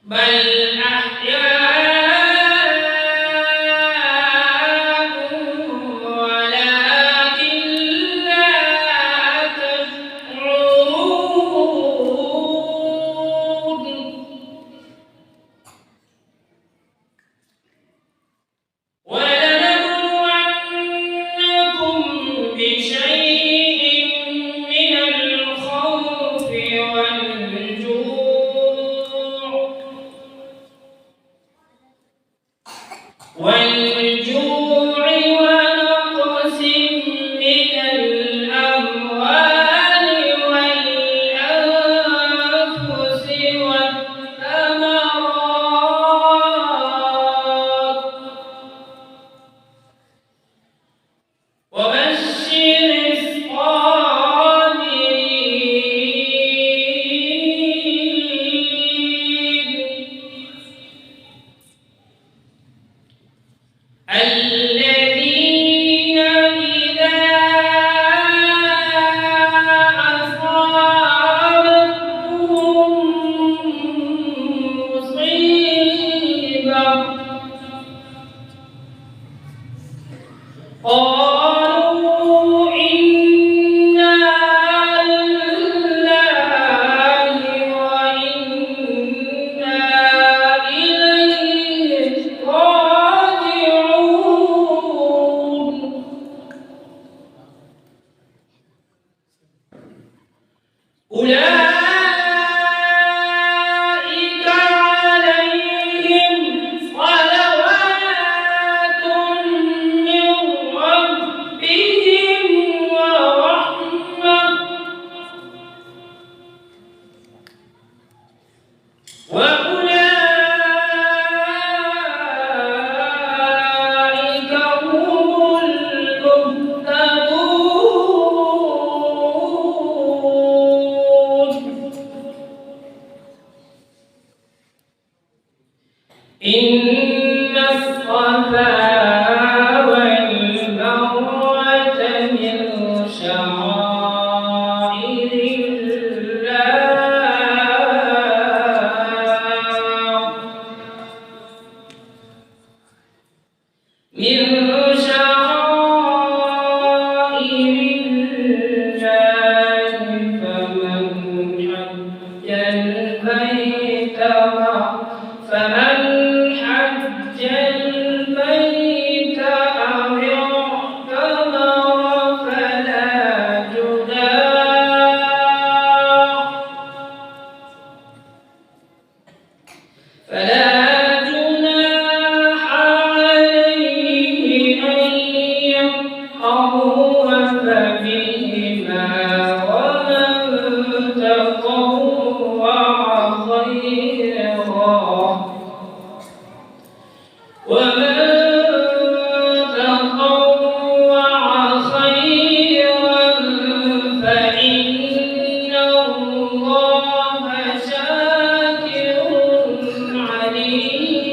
بل أحياء ولكن لا تشعرون ولنبلونكم بشيء من الخوف والجوع ونقص من الأموال والأنفس والثمرات وبشر الذين إذا أصابتهم مصيبة قالوا إنا لله وإنا إليه راجعون أولئك عليهم صلوات من ربهم ورحمة وأولئك هم المهتدون إن الصفا والمروة من شعائر الله من شعائر الله فمن حج البيت أو اعتمر فلا جناح عليه أن يطوف بهما ومن تطوع خيرا فإن الله شاكر عليم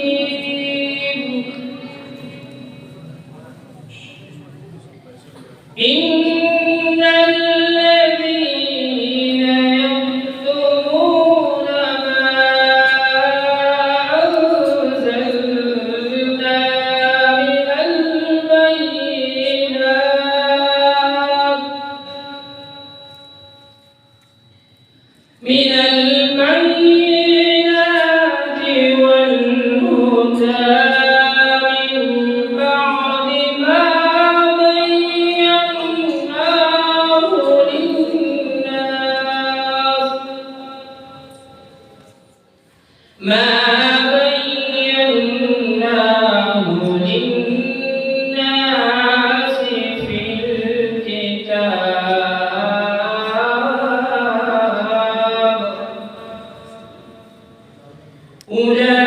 إن الذين يكتمون ما أنزلنا من البينات والهدى من بعد ما بيناه للناس في الكتاب أولئك